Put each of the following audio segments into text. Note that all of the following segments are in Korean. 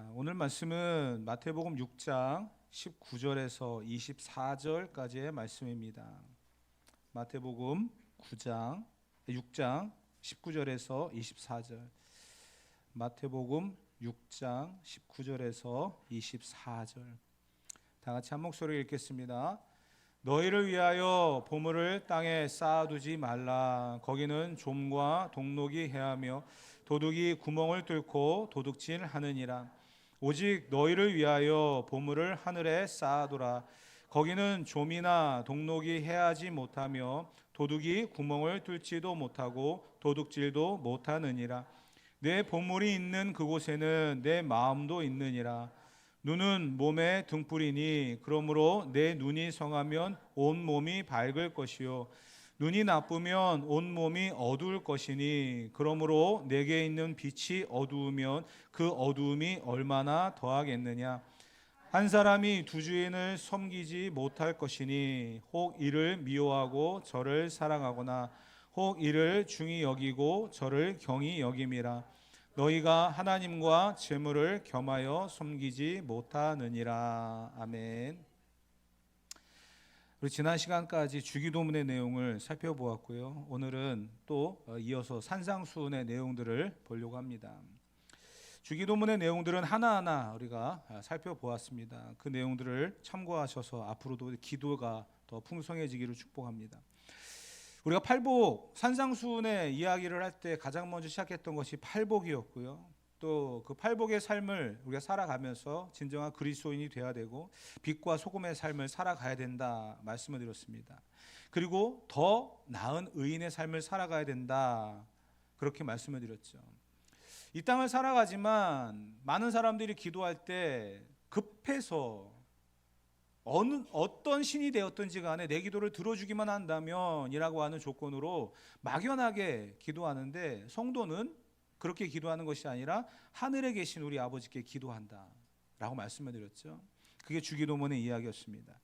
오늘 말씀은 마태복음 6장 19절에서 24절까지의 말씀입니다. 마태복음 6장 19절에서 24절. 마태복음 6장 19절에서 24절. 다 같이 한 목소리 읽겠습니다. 너희를 위하여 보물을 땅에 쌓아두지 말라. 거기는 좀과 동록이 해하며 도둑이 구멍을 뚫고 도둑질하느니라. 오직 너희를 위하여 보물을 하늘에 쌓아두라. 거기는 좀이나 동록이 해하지 못하며 도둑이 구멍을 뚫지도 못하고 도둑질도 못하느니라. 내 보물이 있는 그곳에는 내 마음도 있느니라. 눈은 몸의 등불이니 그러므로 내 눈이 성하면 온 몸이 밝을 것이요 눈이 나쁘면 온 몸이 어두울 것이니 그러므로 내게 있는 빛이 어두우면 그 어두움이 얼마나 더하겠느냐. 한 사람이 두 주인을 섬기지 못할 것이니 혹 이를 미워하고 저를 사랑하거나 혹 이를 중히 여기고 저를 경히 여김이라. 너희가 하나님과 재물을 겸하여 섬기지 못하느니라. 아멘. 우리 지난 시간까지 주기도문의 내용을 살펴보았고요. 오늘은 또 이어서 산상수훈의 내용들을 보려고 합니다. 주기도문의 내용들은 하나하나 우리가 살펴보았습니다. 그 내용들을 참고하셔서 앞으로도 기도가 더 풍성해지기를 축복합니다. 우리가 팔복, 산상수훈의 이야기를 할 때 가장 먼저 시작했던 것이 팔복이었고요. 또 그 팔복의 삶을 우리가 살아가면서 진정한 그리스도인이 되어야 되고 빛과 소금의 삶을 살아가야 된다 말씀을 드렸습니다. 그리고 더 나은 의인의 삶을 살아가야 된다 그렇게 말씀을 드렸죠. 이 땅을 살아가지만 많은 사람들이 기도할 때 급해서 어떤 신이 되었든지 간에 내 기도를 들어주기만 한다면 이라고 하는 조건으로 막연하게 기도하는데, 성도는 그렇게 기도하는 것이 아니라 하늘에 계신 우리 아버지께 기도한다 라고 말씀을 드렸죠. 그게 주기도문의 이야기였습니다.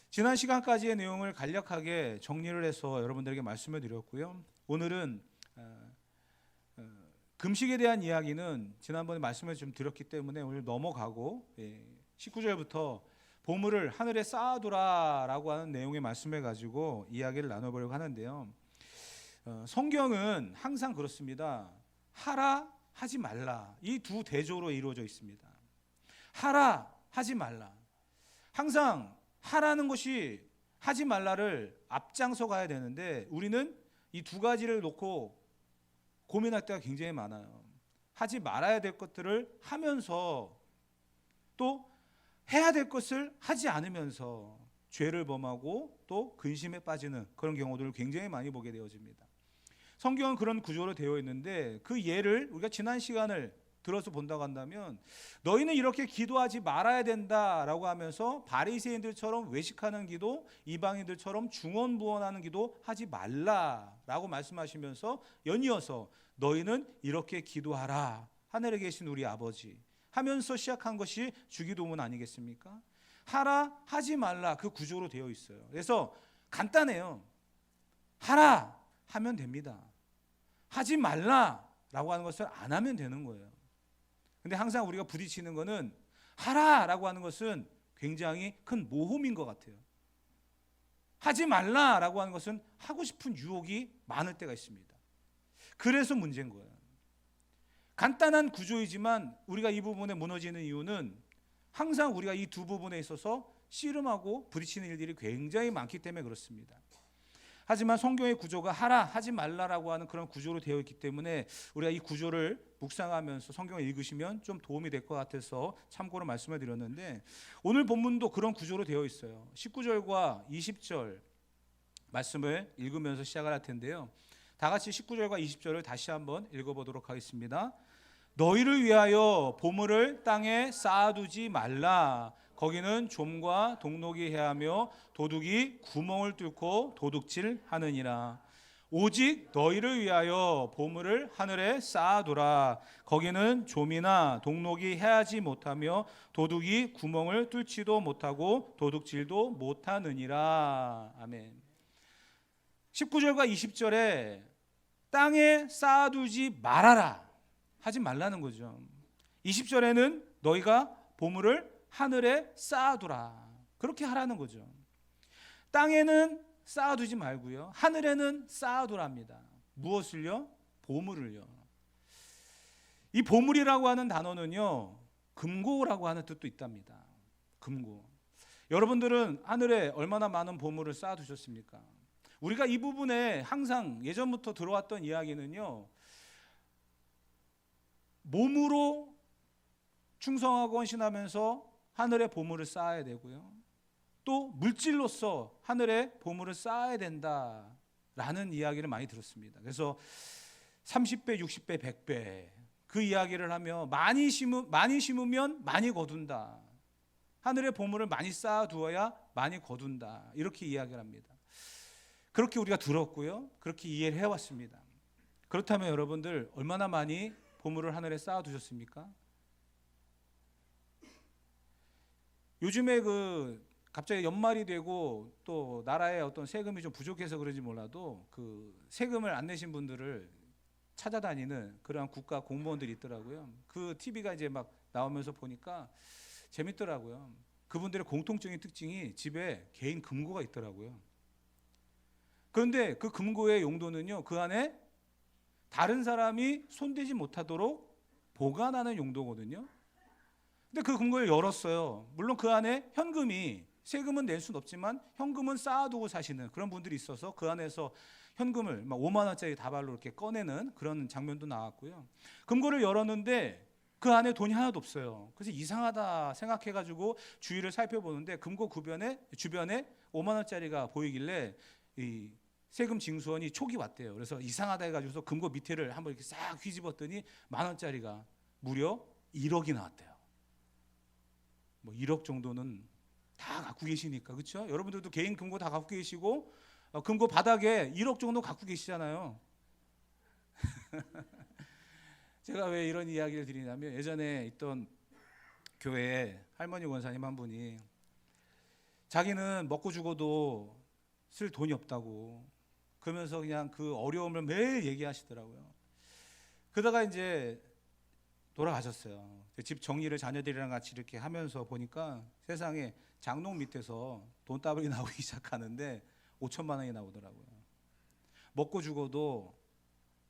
지난 시간까지의 내용을 간략하게 정리를 해서 여러분들에게 말씀을 드렸고요. 오늘은 금식에 대한 이야기는 지난번에 말씀을 좀 드렸기 때문에 오늘 넘어가고 19절부터 보물을 하늘에 쌓아두라 라고 하는 내용의 말씀을 가지고 이야기를 나눠보려고 하는데요. 성경은 항상 그렇습니다. 하라, 하지 말라, 이 두 대조로 이루어져 있습니다. 하라, 하지 말라. 항상 하라는 것이 하지 말라를 앞장서 가야 되는데 우리는 이 두 가지를 놓고 고민할 때가 굉장히 많아요. 하지 말아야 될 것들을 하면서 또 해야 될 것을 하지 않으면서 죄를 범하고 또 근심에 빠지는 그런 경우들을 굉장히 많이 보게 되어집니다. 성경은 그런 구조로 되어 있는데 그 예를 우리가 지난 시간을 들어서 본다고 한다면, 너희는 이렇게 기도하지 말아야 된다라고 하면서 바리새인들처럼 외식하는 기도, 이방인들처럼 중언부언하는 기도 하지 말라라고 말씀하시면서 연이어서 너희는 이렇게 기도하라, 하늘에 계신 우리 아버지 하면서 시작한 것이 주기도문 아니겠습니까? 하라, 하지 말라, 그 구조로 되어 있어요. 그래서 간단해요. 하라 하면 됩니다. 하지 말라라고 하는 것을 안 하면 되는 거예요. 근데 항상 우리가 부딪히는 것은 하라라고 하는 것은 굉장히 큰 모험인 것 같아요. 하지 말라라고 하는 것은 하고 싶은 유혹이 많을 때가 있습니다. 그래서 문제인 거예요. 간단한 구조이지만 우리가 이 부분에 무너지는 이유는 항상 우리가 이 두 부분에 있어서 씨름하고 부딪히는 일들이 굉장히 많기 때문에 그렇습니다. 하지만 성경의 구조가 하라, 하지 말라라고 하는 그런 구조로 되어 있기 때문에 우리가 이 구조를 묵상하면서 성경을 읽으시면 좀 도움이 될 것 같아서 참고로 말씀을 드렸는데, 오늘 본문도 그런 구조로 되어 있어요. 19절과 20절 말씀을 읽으면서 시작을 할 텐데요. 다 같이 19절과 20절을 다시 한번 읽어보도록 하겠습니다. 너희를 위하여 보물을 땅에 쌓아두지 말라. 거기는 좀과 동록이 해하며 도둑이 구멍을 뚫고 도둑질하느니라. 오직 너희를 위하여 보물을 하늘에 쌓아두라. 거기는 좀이나 동록이 해하지 못하며 도둑이 구멍을 뚫지도 못하고 도둑질도 못하느니라. 아멘. 19절과 20절에 땅에 쌓아두지 말아라, 하지 말라는 거죠. 20절에는 너희가 보물을 하늘에 쌓아두라. 그렇게 하라는 거죠. 땅에는 쌓아두지 말고요, 하늘에는 쌓아두랍니다. 무엇을요? 보물을요. 이 보물이라고 하는 단어는요, 금고라고 하는 뜻도 있답니다. 금고. 여러분들은 하늘에 얼마나 많은 보물을 쌓아두셨습니까? 우리가 이 부분에 항상 예전부터 들어왔던 이야기는요, 몸으로 충성하고 헌신하면서 하늘에 보물을 쌓아야 되고요, 또 물질로서 하늘에 보물을 쌓아야 된다라는 이야기를 많이 들었습니다. 그래서 30배, 60배, 100배 그 이야기를 하며 많이 심으면 많이 거둔다. 하늘의 보물을 많이 쌓아두어야 많이 거둔다. 이렇게 이야기를 합니다. 그렇게 우리가 들었고요, 그렇게 이해를 해왔습니다. 그렇다면 여러분들 얼마나 많이 보물을 하늘에 쌓아두셨습니까? 요즘에 갑자기 연말이 되고 또 나라의 어떤 세금이 좀 부족해서 그런지 몰라도 세금을 안 내신 분들을 찾아다니는 그러한 국가 공무원들이 있더라고요. 그 TV가 이제 막 나오면서 보니까 재밌더라고요. 그분들의 공통적인 특징이 집에 개인 금고가 있더라고요. 그런데 그 금고의 용도는요, 그 안에 다른 사람이 손대지 못하도록 보관하는 용도거든요. 근데 그 금고를 열었어요. 물론 그 안에 현금이, 세금은 낼 수는 없지만 현금은 쌓아두고 사시는 그런 분들이 있어서 그 안에서 현금을 막 5만 원짜리 다발로 이렇게 꺼내는 그런 장면도 나왔고요. 금고를 열었는데 그 안에 돈이 하나도 없어요. 그래서 이상하다 생각해가지고 주위를 살펴보는데 금고 주변에 5만 원짜리가 보이길래 이 세금 징수원이 촉이 왔대요. 그래서 이상하다 해가지고서 금고 밑에를 한번 이렇게 싹 휘집었더니 1만 원짜리가 무려 1억이 나왔대요. 뭐 1억 정도는 다 갖고 계시니까, 그렇죠? 여러분들도 개인 금고 다 갖고 계시고 금고 바닥에 1억 정도 갖고 계시잖아요. 제가 왜 이런 이야기를 드리냐면, 예전에 있던 교회에 할머니 권사님 한 분이 자기는 먹고 죽어도 쓸 돈이 없다고 그러면서 그냥 그 어려움을 매일 얘기하시더라고요. 그러다가 이제 돌아가셨어요. 집 정리를 자녀들이랑 같이 이렇게 하면서 보니까 세상에 장롱 밑에서 돈다발이 나오기 시작하는데 5천만 원이 나오더라고요. 먹고 죽어도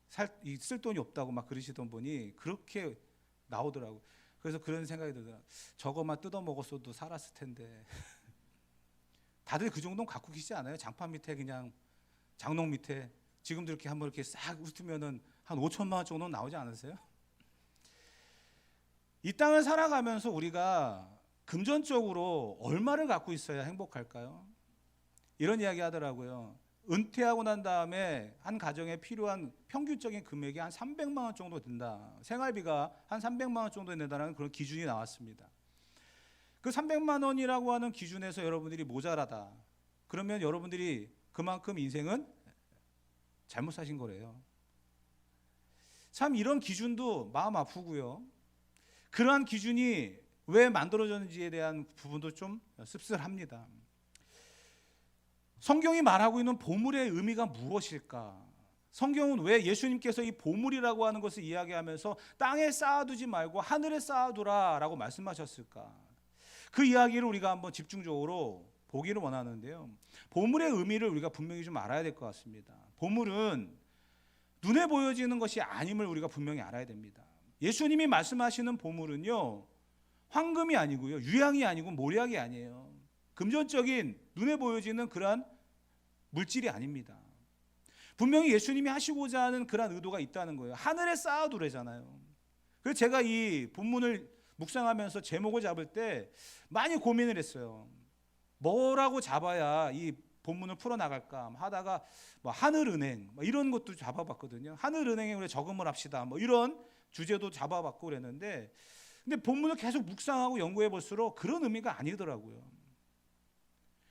쓸 돈이 없다고 막 그러시던 분이 그렇게 나오더라고요. 그래서 그런 생각이 들더라고요. 저거만 뜯어 먹었어도 살았을 텐데. 다들 그 정도는 갖고 계시지 않아요? 장판 밑에, 그냥 장롱 밑에 지금도 이렇게 한번 이렇게 싹 훑으면은 한 5천만 원 정도는 나오지 않으세요? 이 땅을 살아가면서 우리가 금전적으로 얼마를 갖고 있어야 행복할까요? 이런 이야기 하더라고요. 은퇴하고 난 다음에 한 가정에 필요한 평균적인 금액이 한 300만 원 정도 든다. 생활비가 한 300만 원 정도 된다는 그런 기준이 나왔습니다. 그 300만 원이라고 하는 기준에서 여러분들이 모자라다. 그러면 여러분들이 그만큼 인생은 잘못 사신 거래요. 참 이런 기준도 마음 아프고요. 그러한 기준이 왜 만들어졌는지에 대한 부분도 좀 씁쓸합니다. 성경이 말하고 있는 보물의 의미가 무엇일까? 성경은 왜 예수님께서 이 보물이라고 하는 것을 이야기하면서 땅에 쌓아두지 말고 하늘에 쌓아두라라고 말씀하셨을까? 그 이야기를 우리가 한번 집중적으로 보기를 원하는데요. 보물의 의미를 우리가 분명히 좀 알아야 될 것 같습니다. 보물은 눈에 보여지는 것이 아님을 우리가 분명히 알아야 됩니다. 예수님이 말씀하시는 보물은요, 황금이 아니고요, 유향이 아니고 모략이 아니에요. 금전적인 눈에 보여지는 그러한 물질이 아닙니다. 분명히 예수님이 하시고자 하는 그러한 의도가 있다는 거예요. 하늘에 쌓아두래잖아요. 그래서 제가 이 본문을 묵상하면서 제목을 잡을 때 많이 고민을 했어요. 뭐라고 잡아야 이 본문을 풀어나갈까 하다가 뭐 하늘은행 이런 것도 잡아봤거든요. 하늘은행에 우리 저금을 합시다 뭐 이런 주제도 잡아봤고 그랬는데, 근데 본문을 계속 묵상하고 연구해 볼수록 그런 의미가 아니더라고요.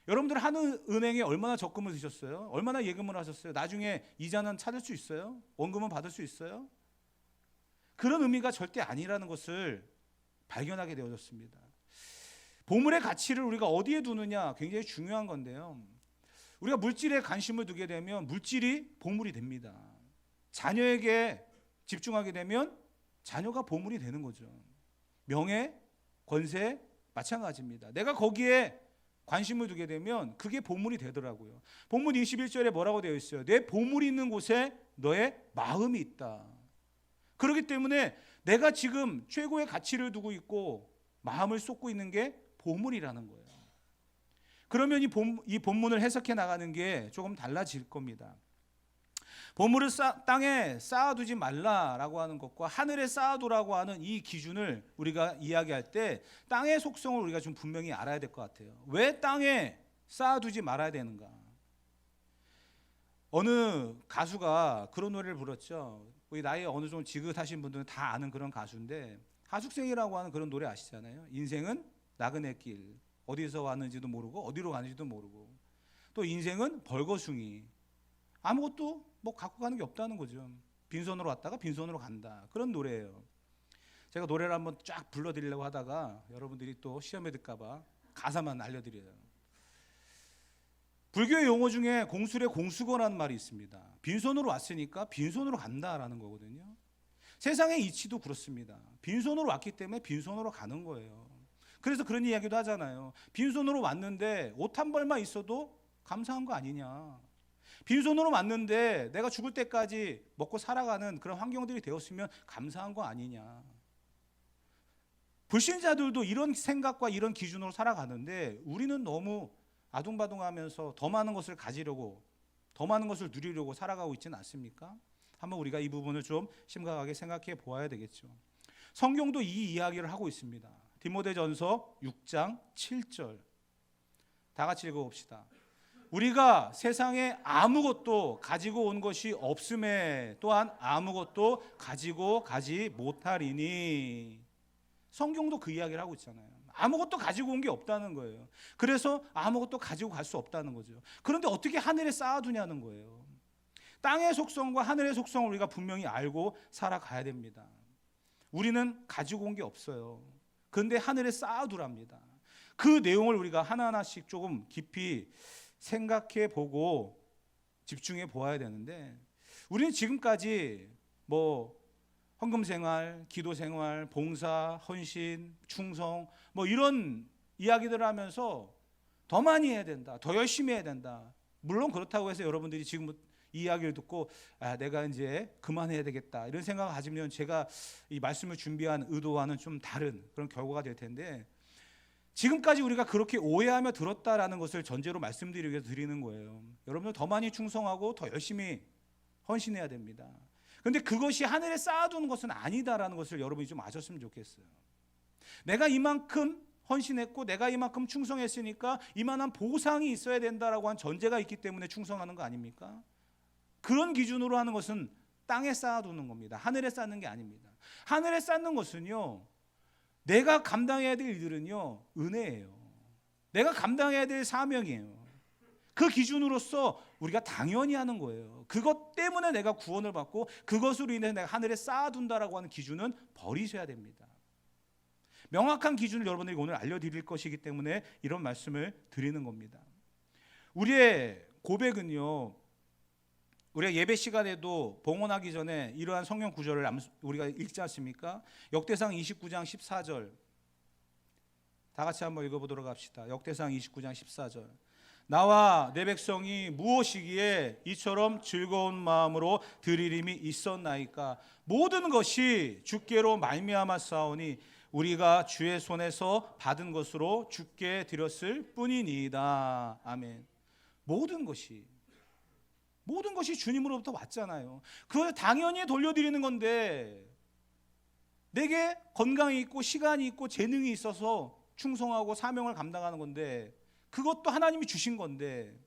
여러분들 하늘은행에 얼마나 적금을 드셨어요? 얼마나 예금을 하셨어요? 나중에 이자는 찾을 수 있어요? 원금은 받을 수 있어요? 그런 의미가 절대 아니라는 것을 발견하게 되어졌습니다. 보물의 가치를 우리가 어디에 두느냐 굉장히 중요한 건데요. 우리가 물질에 관심을 두게 되면 물질이 보물이 됩니다. 자녀에게 집중하게 되면 자녀가 보물이 되는 거죠. 명예, 권세 마찬가지입니다. 내가 거기에 관심을 두게 되면 그게 보물이 되더라고요. 본문 21절에 뭐라고 되어 있어요? 내 보물이 있는 곳에 너의 마음이 있다. 그렇기 때문에 내가 지금 최고의 가치를 두고 있고 마음을 쏟고 있는 게 보물이라는 거예요. 그러면 이 본문을 해석해 나가는 게 조금 달라질 겁니다. 보물을 땅에 쌓아두지 말라라고 하는 것과 하늘에 쌓아두라고 하는 이 기준을 우리가 이야기할 때 땅의 속성을 우리가 좀 분명히 알아야 될 것 같아요. 왜 땅에 쌓아두지 말아야 되는가? 어느 가수가 그런 노래를 불렀죠. 우리 나이 어느 정도 지긋하신 분들은 다 아는 그런 가수인데, 하숙생이라고 하는 그런 노래 아시잖아요. 인생은 나그네 길, 어디서 왔는지도 모르고 어디로 가는지도 모르고, 또 인생은 벌거숭이, 아무것도 뭐 갖고 가는 게 없다는 거죠. 빈손으로 왔다가 빈손으로 간다, 그런 노래예요. 제가 노래를 한번 쫙 불러드리려고 하다가 여러분들이 또 시험에 들까봐 가사만 알려드려요. 불교의 용어 중에 공술의 공수거라는 말이 있습니다. 빈손으로 왔으니까 빈손으로 간다라는 거거든요. 세상의 이치도 그렇습니다. 빈손으로 왔기 때문에 빈손으로 가는 거예요. 그래서 그런 이야기도 하잖아요. 빈손으로 왔는데 옷 한 벌만 있어도 감사한 거 아니냐. 빈손으로 왔는데 내가 죽을 때까지 먹고 살아가는 그런 환경들이 되었으면 감사한 거 아니냐. 불신자들도 이런 생각과 이런 기준으로 살아가는데 우리는 너무 아둥바둥하면서 더 많은 것을 가지려고, 더 많은 것을 누리려고 살아가고 있지는 않습니까? 한번 우리가 이 부분을 좀 심각하게 생각해 보아야 되겠죠. 성경도 이 이야기를 하고 있습니다. 디모데전서 6장 7절 다 같이 읽어봅시다. 우리가 세상에 아무것도 가지고 온 것이 없음에 또한 아무것도 가지고 가지 못하리니. 성경도 그 이야기를 하고 있잖아요. 아무것도 가지고 온 게 없다는 거예요. 그래서 아무것도 가지고 갈 수 없다는 거죠. 그런데 어떻게 하늘에 쌓아두냐는 거예요. 땅의 속성과 하늘의 속성을 우리가 분명히 알고 살아가야 됩니다. 우리는 가지고 온 게 없어요. 그런데 하늘에 쌓아두랍니다. 그 내용을 우리가 하나하나씩 조금 깊이 생각해 보고 집중해 보아야 되는데, 우리는 지금까지 뭐 헌금 생활, 기도 생활, 봉사, 헌신, 충성 뭐 이런 이야기들을 하면서 더 많이 해야 된다, 더 열심히 해야 된다. 물론 그렇다고 해서 여러분들이 지금 이 이야기를 듣고 내가 이제 그만해야 되겠다 이런 생각을 가지면 제가 이 말씀을 준비한 의도와는 좀 다른 그런 결과가 될 텐데, 지금까지 우리가 그렇게 오해하며 들었다라는 것을 전제로 말씀드리기 위해서 드리는 거예요. 여러분들 더 많이 충성하고 더 열심히 헌신해야 됩니다. 그런데 그것이 하늘에 쌓아두는 것은 아니다라는 것을 여러분이 좀 아셨으면 좋겠어요. 내가 이만큼 헌신했고 내가 이만큼 충성했으니까 이만한 보상이 있어야 된다라고 한 전제가 있기 때문에 충성하는 거 아닙니까? 그런 기준으로 하는 것은 땅에 쌓아두는 겁니다. 하늘에 쌓는 게 아닙니다. 하늘에 쌓는 것은요, 내가 감당해야 될 일들은요 은혜예요. 내가 감당해야 될 사명이에요. 그 기준으로서 우리가 당연히 하는 거예요. 그것 때문에 내가 구원을 받고 그것으로 인해 내가 하늘에 쌓아둔다라고 하는 기준은 버리셔야 됩니다. 명확한 기준을 여러분들에게 오늘 알려드릴 것이기 때문에 이런 말씀을 드리는 겁니다. 우리의 고백은요, 우리가 예배 시간에도 봉헌하기 전에 이러한 성경 구절을 우리가 읽지 않습니까? 역대상 29장 14절 다 같이 한번 읽어보도록 합시다. 역대상 29장 14절. 나와 내 백성이 무엇이기에 이처럼 즐거운 마음으로 드리림이 있었나이까? 모든 것이 주께로 말미암았사오니 우리가 주의 손에서 받은 것으로 주께 드렸을 뿐이니이다. 아멘. 모든 것이 주님으로부터 왔잖아요. 그걸 당연히 돌려드리는 건데, 내게 건강이 있고 시간이 있고 재능이 있어서 충성하고 사명을 감당하는 건데, 그것도 하나님이 주신 건데,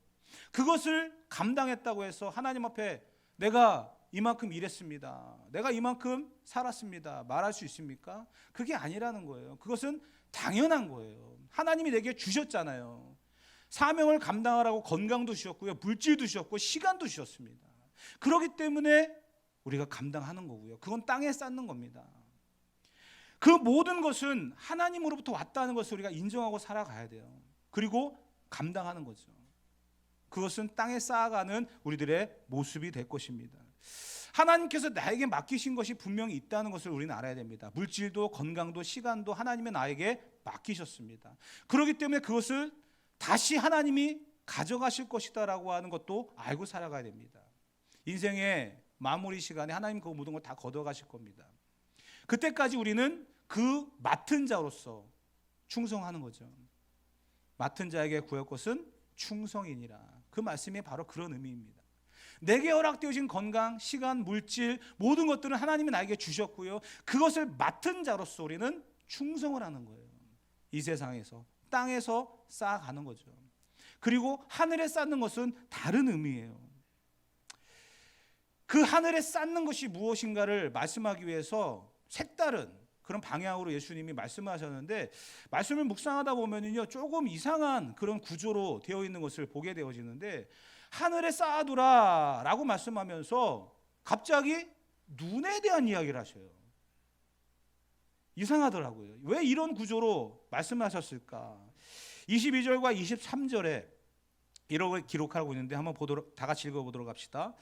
그것을 감당했다고 해서 하나님 앞에 내가 이만큼 일했습니다, 내가 이만큼 살았습니다 말할 수 있습니까? 그게 아니라는 거예요. 그것은 당연한 거예요. 하나님이 내게 주셨잖아요. 사명을 감당하라고 건강도 주셨고요, 물질도 주셨고 시간도 주셨습니다. 그렇기 때문에 우리가 감당하는 거고요. 그건 땅에 쌓는 겁니다. 그 모든 것은 하나님으로부터 왔다는 것을 우리가 인정하고 살아가야 돼요. 그리고 감당하는 거죠. 그것은 땅에 쌓아가는 우리들의 모습이 될 것입니다. 하나님께서 나에게 맡기신 것이 분명히 있다는 것을 우리는 알아야 됩니다. 물질도 건강도 시간도 하나님의 나에게 맡기셨습니다. 그렇기 때문에 그것을 다시 하나님이 가져가실 것이다 라고 하는 것도 알고 살아가야 됩니다. 인생의 마무리 시간에 하나님 그 모든 걸 다 걷어가실 겁니다. 그때까지 우리는 그 맡은 자로서 충성하는 거죠. 맡은 자에게 구할 것은 충성이니라. 그 말씀이 바로 그런 의미입니다. 내게 허락되어진 건강, 시간, 물질 모든 것들은 하나님이 나에게 주셨고요. 그것을 맡은 자로서 우리는 충성을 하는 거예요. 이 세상에서, 땅에서 쌓아가는 거죠. 그리고 하늘에 쌓는 것은 다른 의미예요. 그 하늘에 쌓는 것이 무엇인가를 말씀하기 위해서 색다른 그런 방향으로 예수님이 말씀하셨는데, 말씀을 묵상하다 보면요 조금 이상한 그런 구조로 되어 있는 것을 보게 되어지는데, 하늘에 쌓아두라 라고 말씀하면서 갑자기 눈에 대한 이야기를 하셔요. 이상하더라고요. 왜 이런 구조로 말씀하셨을까? 22절과 23절에 이렇게 기록하고 있는데 한번 다 같이 읽어보도록 합시다.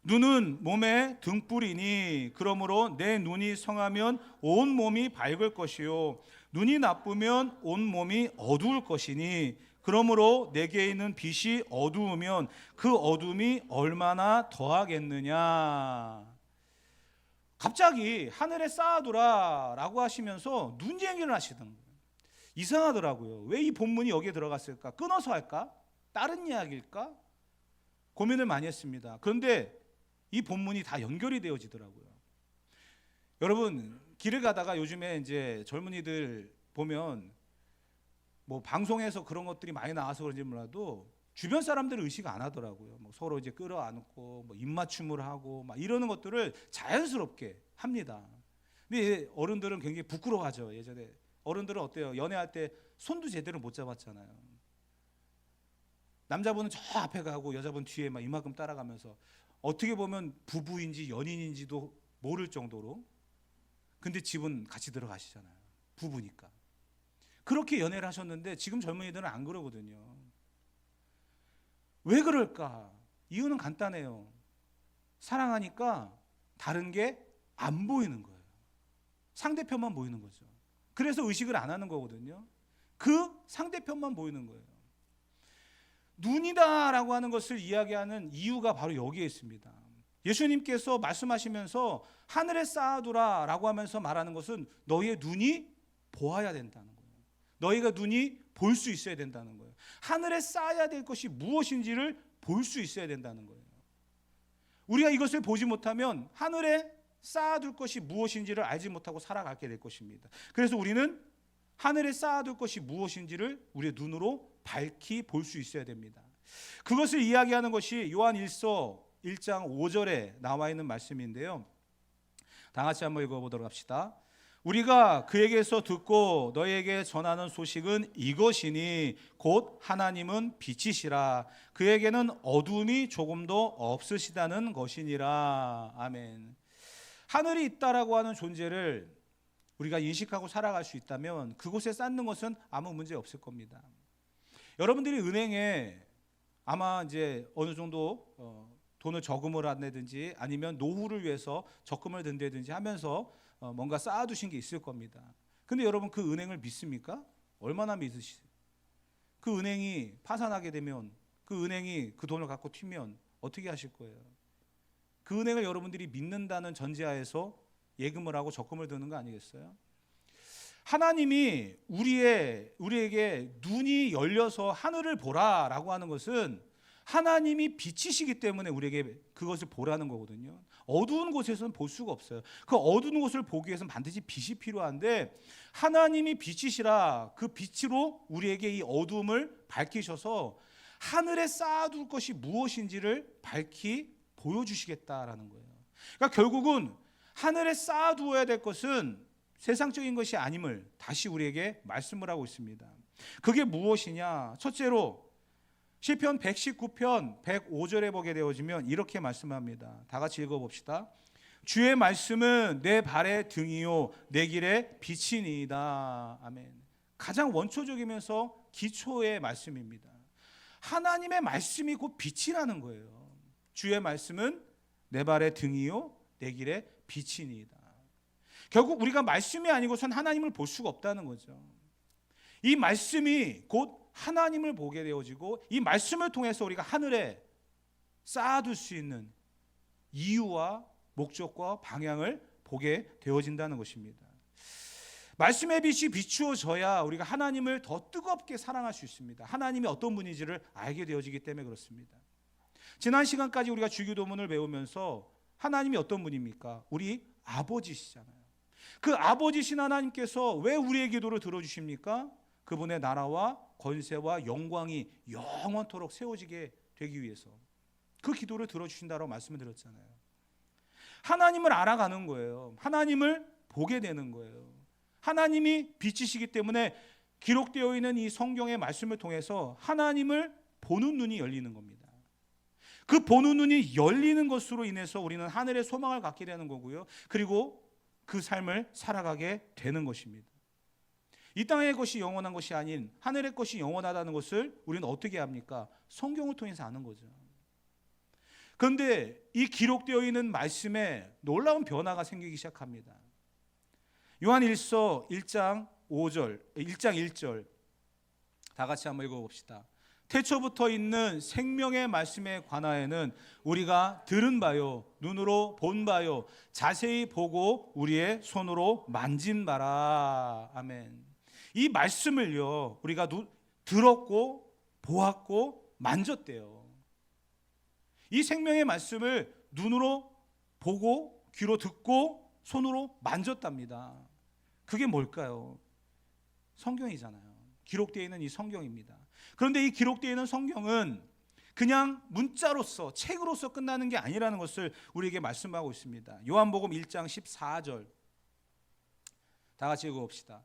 눈은 몸의 등불이니 그러므로 내 눈이 성하면 온 몸이 밝을 것이요 눈이 나쁘면 온 몸이 어두울 것이니 그러므로 내게 있는 빛이 어두우면 그 어둠이 얼마나 더하겠느냐. 갑자기 하늘에 쌓아두라 라고 하시면서 눈 얘기를 하시던 거예요. 이상하더라고요. 왜 이 본문이 여기에 들어갔을까? 끊어서 할까? 다른 이야기일까? 고민을 많이 했습니다. 그런데 이 본문이 다 연결이 되어지더라고요. 여러분, 길을 가다가 요즘에 이제 젊은이들 보면 뭐 방송에서 그런 것들이 많이 나와서 그런지 몰라도 주변 사람들은 의식 안 하더라고요. 뭐 서로 이제 끌어안고 뭐 입맞춤을 하고 막 이러는 것들을 자연스럽게 합니다. 근데 어른들은 굉장히 부끄러워하죠. 예전에 어른들은 어때요? 연애할 때 손도 제대로 못 잡았잖아요. 남자분은 저 앞에 가고 여자분 뒤에 막 이만큼 따라가면서 어떻게 보면 부부인지 연인인지도 모를 정도로, 근데 집은 같이 들어가시잖아요. 부부니까. 그렇게 연애를 하셨는데 지금 젊은이들은 안 그러거든요. 왜 그럴까? 이유는 간단해요. 사랑하니까 다른 게 안 보이는 거예요. 상대편만 보이는 거죠. 그래서 의식을 안 하는 거거든요. 그 상대편만 보이는 거예요. 눈이다라고 하는 것을 이야기하는 이유가 바로 여기에 있습니다. 예수님께서 말씀하시면서 하늘에 쌓아두라 라고 하면서 말하는 것은 너희의 눈이 보아야 된다는 거예요. 너희가 눈이 볼 수 있어야 된다는 거예요. 하늘에 쌓아야 될 것이 무엇인지를 볼 수 있어야 된다는 거예요. 우리가 이것을 보지 못하면 하늘에 쌓아둘 것이 무엇인지를 알지 못하고 살아가게 될 것입니다. 그래서 우리는 하늘에 쌓아둘 것이 무엇인지를 우리의 눈으로 밝히 볼 수 있어야 됩니다. 그것을 이야기하는 것이 요한 1서 1장 5절에 나와 있는 말씀인데요. 다 같이 한번 읽어보도록 합시다. 우리가 그에게서 듣고 너에게 전하는 소식은 이것이니 곧 하나님은 빛이시라 그에게는 어둠이 조금도 없으시다는 것이니라. 아멘. 하늘이 있다라고 하는 존재를 우리가 인식하고 살아갈 수 있다면 그곳에 쌓는 것은 아무 문제 없을 겁니다. 여러분들이 은행에 아마 이제 어느 정도 돈을 저금을 한다든지 아니면 노후를 위해서 적금을 든다든지 하면서 뭔가 쌓아두신 게 있을 겁니다. 근데 여러분 그 은행을 믿습니까? 얼마나 믿으시죠? 그 은행이 파산하게 되면, 그 은행이 그 돈을 갖고 튀면 어떻게 하실 거예요? 그 은행을 여러분들이 믿는다는 전제하에서 예금을 하고 적금을 드는 거 아니겠어요? 하나님이 우리에게 눈이 열려서 하늘을 보라라고 하는 것은 하나님이 빛이시기 때문에 우리에게 그것을 보라는 거거든요. 어두운 곳에서는 볼 수가 없어요. 그 어두운 곳을 보기 위해서는 반드시 빛이 필요한데 하나님이 빛이시라 그 빛으로 우리에게 이 어두움을 밝히셔서 하늘에 쌓아둘 것이 무엇인지를 밝히 보여주시겠다라는 거예요. 그러니까 결국은 하늘에 쌓아두어야 될 것은 세상적인 것이 아님을 다시 우리에게 말씀을 하고 있습니다. 그게 무엇이냐? 첫째로 시편 119편 105절에 보게 되어지면 이렇게 말씀합니다. 다 같이 읽어봅시다. 주의 말씀은 내 발의 등이요 내 길의 빛이니이다. 아멘. 가장 원초적이면서 기초의 말씀입니다. 하나님의 말씀이 곧 빛이라는 거예요. 주의 말씀은 내 발의 등이요 내 길의 빛이니이다. 결국 우리가 말씀이 아니고선 하나님을 볼 수가 없다는 거죠. 이 말씀이 곧 하나님을 보게 되어지고 이 말씀을 통해서 우리가 하늘에 쌓아둘 수 있는 이유와 목적과 방향을 보게 되어진다는 것입니다. 말씀의 빛이 비추어져야 우리가 하나님을 더 뜨겁게 사랑할 수 있습니다. 하나님이 어떤 분인지를 알게 되어지기 때문에 그렇습니다. 지난 시간까지 우리가 주기도문을 배우면서 하나님이 어떤 분입니까? 우리 아버지시잖아요. 그 아버지신 하나님께서 왜 우리의 기도를 들어주십니까? 그분의 나라와 권세와 영광이 영원토록 세워지게 되기 위해서 그 기도를 들어주신다고 말씀을 드렸잖아요. 하나님을 알아가는 거예요. 하나님을 보게 되는 거예요. 하나님이 빛이시기 때문에 기록되어 있는 이 성경의 말씀을 통해서 하나님을 보는 눈이 열리는 겁니다. 그 보는 눈이 열리는 것으로 인해서 우리는 하늘의 소망을 갖게 되는 거고요. 그리고 그 삶을 살아가게 되는 것입니다. 이 땅의 것이 영원한 것이 아닌 하늘의 것이 영원하다는 것을 우리는 어떻게 합니까? 성경을 통해서 아는 거죠. 그런데 이 기록되어 있는 말씀에 놀라운 변화가 생기기 시작합니다. 요한일서 1장 1절 다 같이 한번 읽어봅시다. 태초부터 있는 생명의 말씀에 관하여는 우리가 들은 바요 눈으로 본 바요 자세히 보고 우리의 손으로 만진 바라. 아멘. 이 말씀을요 우리가 들었고 보았고 만졌대요. 이 생명의 말씀을 눈으로 보고 귀로 듣고 손으로 만졌답니다. 그게 뭘까요? 성경이잖아요. 기록되어 있는 이 성경입니다. 그런데 이 기록되어 있는 성경은 그냥 문자로서 책으로서 끝나는 게 아니라는 것을 우리에게 말씀하고 있습니다. 요한복음 1장 14절 다 같이 읽어봅시다.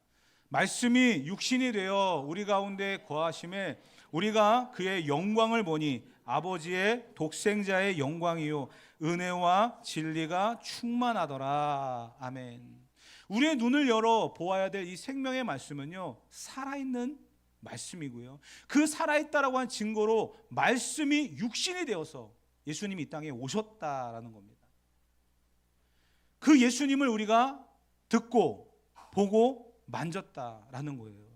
말씀이 육신이 되어 우리 가운데 거하심에 우리가 그의 영광을 보니 아버지의 독생자의 영광이요 은혜와 진리가 충만하더라. 아멘. 우리의 눈을 열어 보아야 될 이 생명의 말씀은요 살아있는 말씀이고요. 그 살아있다라고 한 증거로 말씀이 육신이 되어서 예수님이 이 땅에 오셨다라는 겁니다. 그 예수님을 우리가 듣고 보고 만졌다라는 거예요.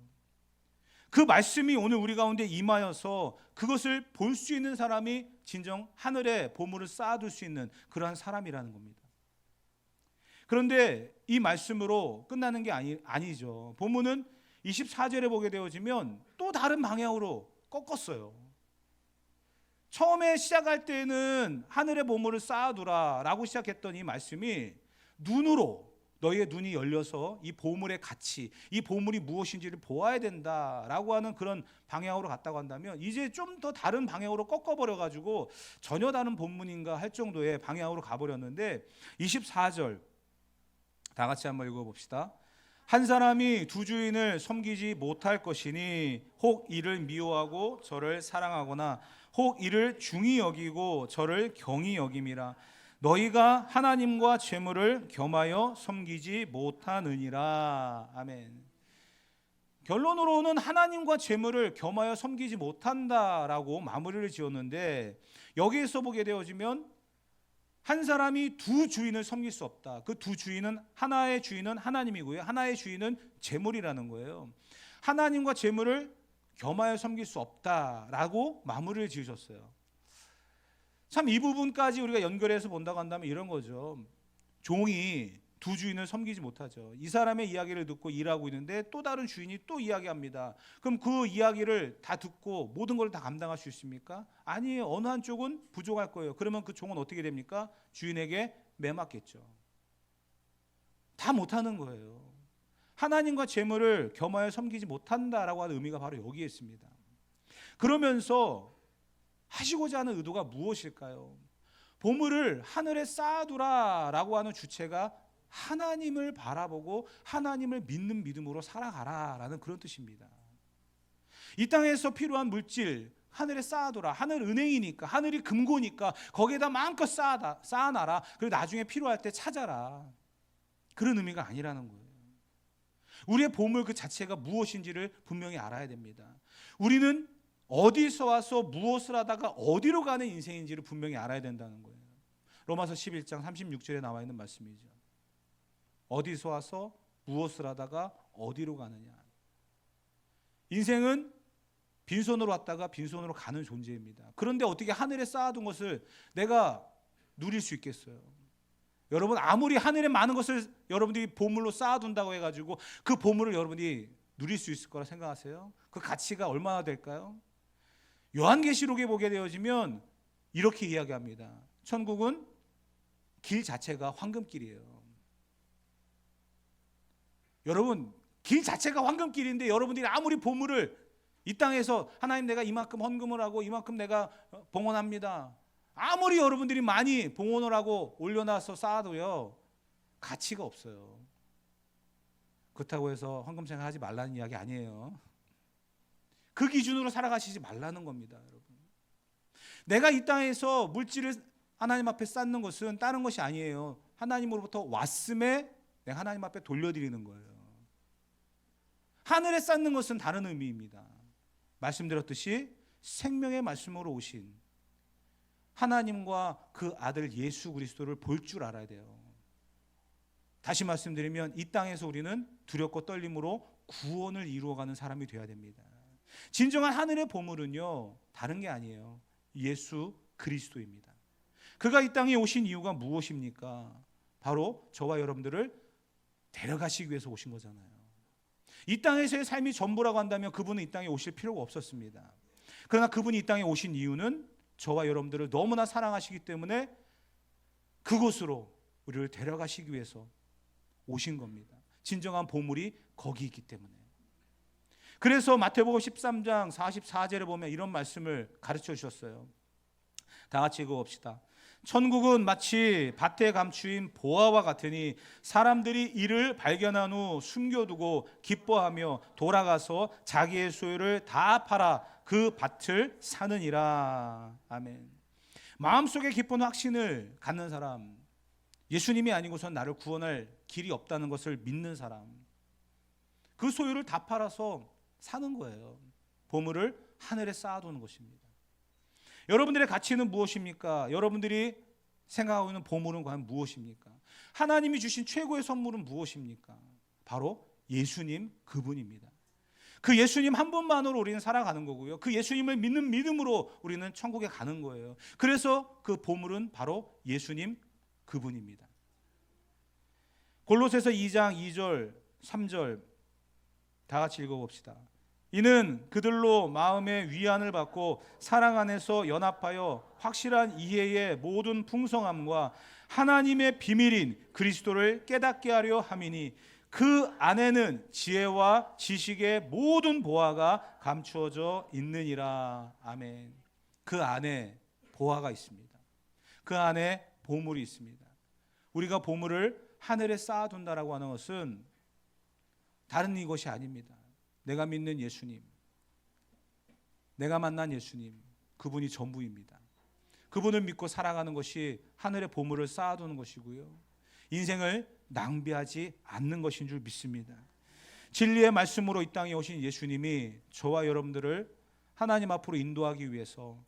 그 말씀이 오늘 우리 가운데 임하여서 그것을 볼 수 있는 사람이 진정 하늘에 보물을 쌓아둘 수 있는 그러한 사람이라는 겁니다. 그런데 이 말씀으로 끝나는 게 아니죠. 본문은 24절에 보게 되어지면 또 다른 방향으로 꺾었어요. 처음에 시작할 때는 하늘의 보물을 쌓아두라 라고 시작했던 이 말씀이 눈으로 너희의 눈이 열려서 이 보물의 가치, 이 보물이 무엇인지를 보아야 된다라고 하는 그런 방향으로 갔다고 한다면 이제 좀 더 다른 방향으로 꺾어버려가지고 전혀 다른 본문인가 할 정도의 방향으로 가버렸는데 24절 다 같이 한번 읽어봅시다. 한 사람이 두 주인을 섬기지 못할 것이니 혹 이를 미워하고 저를 사랑하거나 혹 이를 중히 여기고 저를 경히 여김이라. 너희가 하나님과 재물을 겸하여 섬기지 못하느니라. 아멘. 결론으로는 하나님과 재물을 겸하여 섬기지 못한다라고 마무리를 지었는데 여기에서 보게 되어지면 한 사람이 두 주인을 섬길 수 없다. 그 두 주인은 하나의 주인은 하나님이고요. 하나의 주인은 재물이라는 거예요. 하나님과 재물을 겸하여 섬길 수 없다라고 마무리를 지으셨어요. 참 이 부분까지 우리가 연결해서 본다고 한다면 이런 거죠. 종이 두 주인을 섬기지 못하죠. 이 사람의 이야기를 듣고 일하고 있는데 또 다른 주인이 또 이야기합니다. 그럼 그 이야기를 다 듣고 모든 걸 다 감당할 수 있습니까? 아니에요. 어느 한쪽은 부족할 거예요. 그러면 그 종은 어떻게 됩니까? 주인에게 매맞겠죠. 다 못하는 거예요. 하나님과 재물을 겸하여 섬기지 못한다라고 하는 의미가 바로 여기에 있습니다. 그러면서 하시고자 하는 의도가 무엇일까요? 보물을 하늘에 쌓아두라라고 하는 주체가 하나님을 바라보고 하나님을 믿는 믿음으로 살아가라라는 그런 뜻입니다. 이 땅에서 필요한 물질 하늘에 쌓아둬라. 하늘 은행이니까, 하늘이 금고니까 거기에다 마음껏 쌓아놔라. 그리고 나중에 필요할 때 찾아라. 그런 의미가 아니라는 거예요. 우리의 보물 그 자체가 무엇인지를 분명히 알아야 됩니다. 우리는 어디서 와서 무엇을 하다가 어디로 가는 인생인지를 분명히 알아야 된다는 거예요. 로마서 11장 36절에 나와 있는 말씀이죠. 어디서 와서 무엇을 하다가 어디로 가느냐. 인생은 빈손으로 왔다가 빈손으로 가는 존재입니다. 그런데 어떻게 하늘에 쌓아둔 것을 내가 누릴 수 있겠어요? 여러분, 아무리 하늘에 많은 것을 여러분들이 보물로 쌓아둔다고 해가지고 그 보물을 여러분이 누릴 수 있을 거라 생각하세요? 그 가치가 얼마나 될까요? 요한계시록에 보게 되어지면 이렇게 이야기합니다. 천국은 길 자체가 황금길이에요. 여러분, 길 자체가 황금길인데 여러분들이 아무리 보물을 이 땅에서 하나님 내가 이만큼 헌금을 하고 이만큼 내가 봉헌합니다. 아무리 여러분들이 많이 봉헌을 하고 올려놔서 쌓아도요, 가치가 없어요. 그렇다고 해서 헌금 생활하지 말라는 이야기 아니에요. 그 기준으로 살아가시지 말라는 겁니다, 여러분. 내가 이 땅에서 물질을 하나님 앞에 쌓는 것은 다른 것이 아니에요. 하나님으로부터 왔음에 내가 하나님 앞에 돌려드리는 거예요. 하늘에 쌓는 것은 다른 의미입니다. 말씀드렸듯이 생명의 말씀으로 오신 하나님과 그 아들 예수 그리스도를 볼 줄 알아야 돼요. 다시 말씀드리면 이 땅에서 우리는 두렵고 떨림으로 구원을 이루어가는 사람이 되어야 됩니다. 진정한 하늘의 보물은요, 다른 게 아니에요. 예수 그리스도입니다. 그가 이 땅에 오신 이유가 무엇입니까? 바로 저와 여러분들을 데려가시기 위해서 오신 거잖아요. 이 땅에서의 삶이 전부라고 한다면 그분은 이 땅에 오실 필요가 없었습니다. 그러나 그분이 이 땅에 오신 이유는 저와 여러분들을 너무나 사랑하시기 때문에 그곳으로 우리를 데려가시기 위해서 오신 겁니다. 진정한 보물이 거기 있기 때문에. 그래서 마태복음 13장 44절에 보면 이런 말씀을 가르쳐 주셨어요. 다 같이 읽어봅시다. 천국은 마치 밭에 감추인 보화와 같으니 사람들이 이를 발견한 후 숨겨두고 기뻐하며 돌아가서 자기의 소유를 다 팔아 그 밭을 사느니라. 아멘. 마음속에 기쁜 확신을 갖는 사람, 예수님이 아니고선 나를 구원할 길이 없다는 것을 믿는 사람, 그 소유를 다 팔아서 사는 거예요. 보물을 하늘에 쌓아두는 것입니다. 여러분들의 가치는 무엇입니까? 여러분들이 생각하고 있는 보물은 과연 무엇입니까? 하나님이 주신 최고의 선물은 무엇입니까? 바로 예수님 그분입니다. 그 예수님 한 분만으로 우리는 살아가는 거고요. 그 예수님을 믿는 믿음으로 우리는 천국에 가는 거예요. 그래서 그 보물은 바로 예수님 그분입니다. 골로새서 2장 2절 3절 다 같이 읽어봅시다. 이는 그들로 마음의 위안을 받고 사랑 안에서 연합하여 확실한 이해의 모든 풍성함과 하나님의 비밀인 그리스도를 깨닫게 하려 함이니 그 안에는 지혜와 지식의 모든 보화가 감추어져 있느니라. 아멘. 그 안에 보화가 있습니다. 그 안에 보물이 있습니다. 우리가 보물을 하늘에 쌓아둔다라고 하는 것은 다른 이것이 아닙니다. 내가 믿는 예수님, 내가 만난 예수님, 그분이 전부입니다. 그분을 믿고 살아가는 것이 하늘의 보물을 쌓아두는 것이고요, 인생을 낭비하지 않는 것인 줄 믿습니다. 진리의 말씀으로 이 땅에 오신 예수님이 저와 여러분들을 하나님 앞으로 인도하기 위해서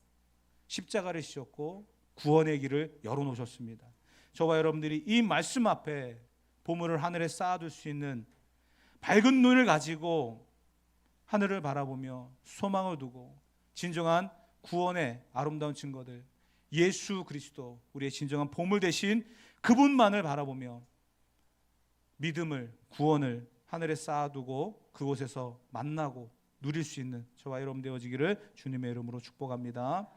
십자가를 지셨고 구원의 길을 열어놓으셨습니다. 저와 여러분들이 이 말씀 앞에 보물을 하늘에 쌓아둘 수 있는 밝은 눈을 가지고 하늘을 바라보며 소망을 두고 진정한 구원의 아름다운 증거들, 예수 그리스도, 우리의 진정한 보물 되신 그분만을 바라보며 믿음을, 구원을 하늘에 쌓아두고 그곳에서 만나고 누릴 수 있는 저와 여러분 되어지기를 주님의 이름으로 축복합니다.